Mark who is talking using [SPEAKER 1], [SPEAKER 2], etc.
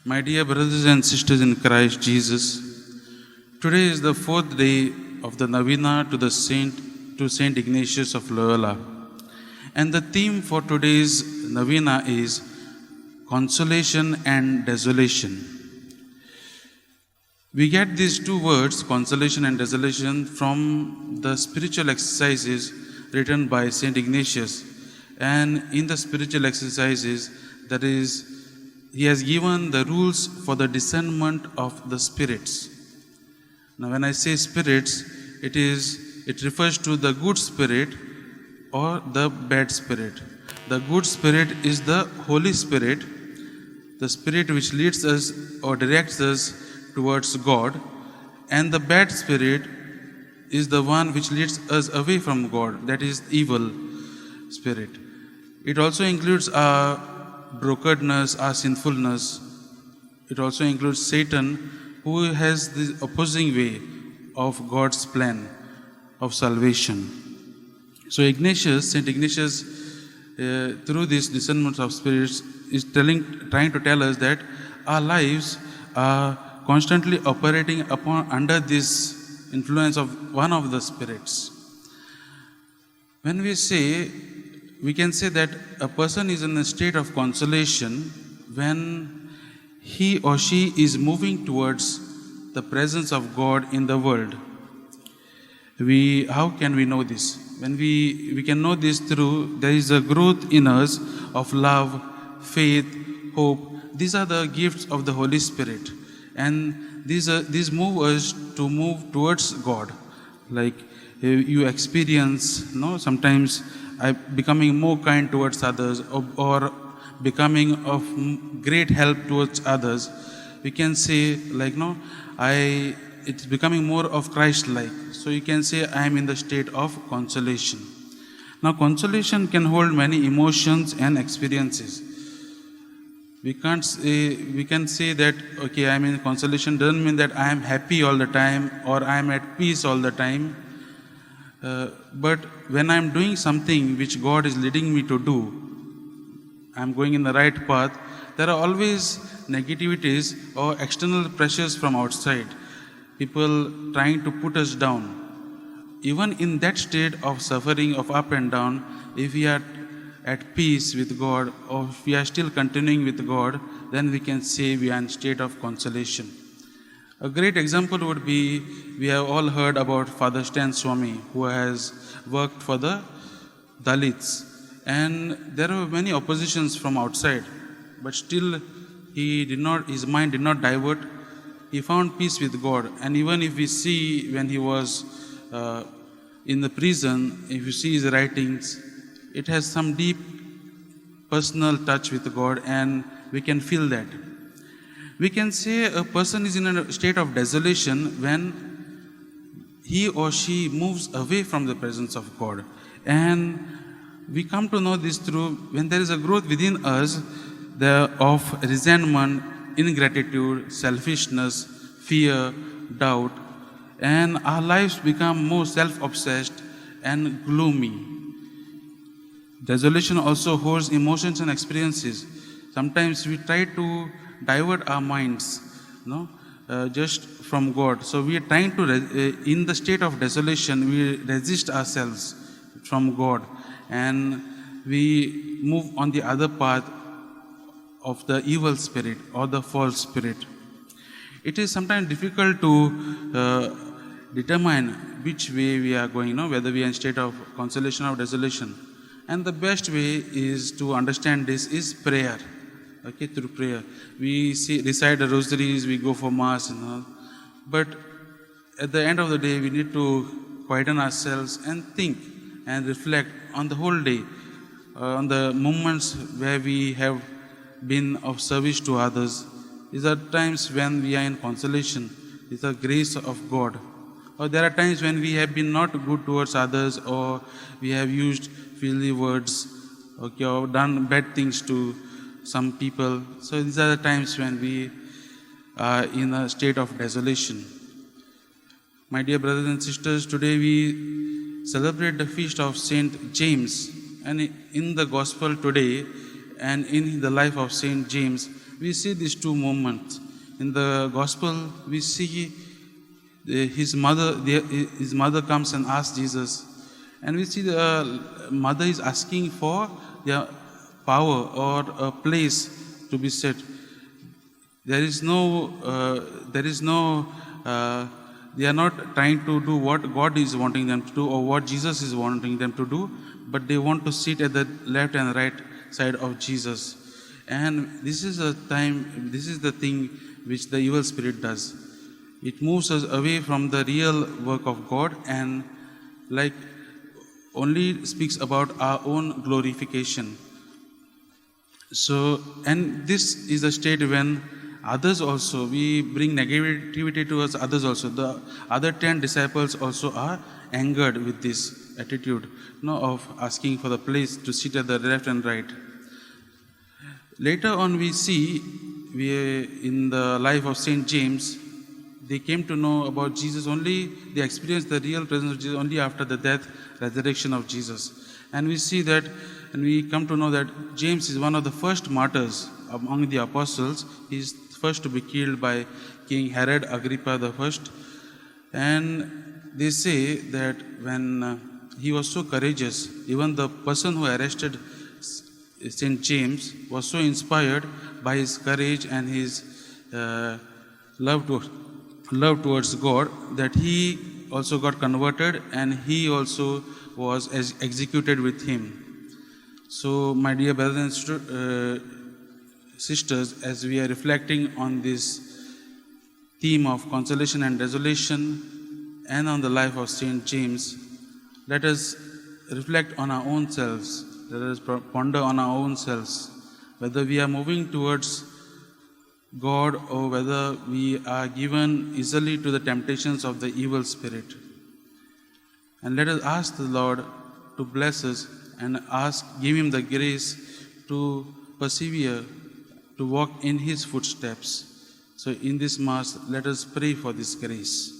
[SPEAKER 1] My dear brothers and sisters in Christ Jesus, today is the fourth day of the Novena to Saint Ignatius of Loyola. And the theme for today's Novena is Consolation and Desolation. We get these two words, consolation and desolation, from the spiritual exercises written by Saint Ignatius. And in the spiritual exercises, that is, he has given the rules for the discernment of the spirits. Now, when I say spirits, it refers to the good spirit or the bad spirit. The good spirit is the Holy Spirit, the spirit which leads us or directs us towards God, and the bad spirit is the one which leads us away from God, that is evil spirit. It also includes our brokenness, our sinfulness. It also includes Satan, who has the opposing way of God's plan of salvation. So Saint Ignatius, through this discernment of spirits, is trying to tell us that our lives are constantly operating under this influence of one of the spirits. When we can say that a person is in a state of consolation when he or she is moving towards the presence of God in the world. How can we know this? When we can know this through, there is a growth in us of love, faith, hope. These are the gifts of the Holy Spirit. And these move us to move towards God. Like you experience, sometimes becoming more kind towards others or becoming of great help towards others. We can say it's becoming more of Christ-like. So you can say I am in the state of consolation. Now consolation can hold many emotions and experiences. We can say that, okay, I am in consolation doesn't mean that I am happy all the time or I am at peace all the time. But when I am doing something which God is leading me to do, I am going in the right path, there are always negativities or external pressures from outside. People trying to put us down. Even in that state of suffering, of up and down, if we are at peace with God, or if we are still continuing with God, then we can say we are in state of consolation. A great example would be, we have all heard about Father Stan Swami, who has worked for the Dalits. And there were many oppositions from outside, but still his mind did not divert. He found peace with God. And even if we see when he was in the prison, if you see his writings, it has some deep personal touch with God, and we can feel that. We can say a person is in a state of desolation when he or she moves away from the presence of God. And we come to know this through when there is a growth within us of resentment, ingratitude, selfishness, fear, doubt, and our lives become more self-obsessed and gloomy. Desolation also holds emotions and experiences. Sometimes we try to divert our minds, just from God. So we are trying to, in the state of desolation, we resist ourselves from God, and we move on the other path of the evil spirit or the false spirit. It is sometimes difficult to determine which way we are going, whether we are in state of consolation or desolation. And the best way is to understand this is prayer. Okay, through prayer. We recite the rosaries, we go for mass and all. But at the end of the day, we need to quieten ourselves and think and reflect on the whole day, on the moments where we have been of service to others. These are times when we are in consolation. These are grace of God. Or there are times when we have been not good towards others, or we have used filthy words, okay, or done bad things to some people. So these are the times when we are in a state of desolation. My dear brothers and sisters, today we celebrate the feast of Saint James. And in the gospel today and in the life of Saint James, we see these two moments. In the gospel, we see his mother comes and asks Jesus, and we see the mother is asking for the power or a place to be set. They are not trying to do what God is wanting them to do or what Jesus is wanting them to do, but they want to sit at the left and right side of Jesus. And this is the thing which the evil spirit does. It moves us away from the real work of God and only speaks about our own glorification. So, and this is a state when others also, we bring negativity towards others also. The other 10 disciples also are angered with this attitude, of asking for the place to sit at the left and right. Later on we see, in the life of St. James, they came to know about Jesus only, they experienced the real presence of Jesus only after the death, resurrection of Jesus. And we see that, and we come to know that James is one of the first martyrs among the apostles. He is first to be killed by King Herod Agrippa I. And they say that when he was so courageous, even the person who arrested St. James was so inspired by his courage and his love towards God that he also got converted and he also was executed with him. So, my dear brothers and sisters, as we are reflecting on this theme of consolation and desolation and on the life of St. James, let us reflect on our own selves. Let us ponder on our own selves, whether we are moving towards God or whether we are given easily to the temptations of the evil spirit. And let us ask the Lord to bless us and give Him the grace to persevere, to walk in His footsteps. So in this Mass, let us pray for this grace.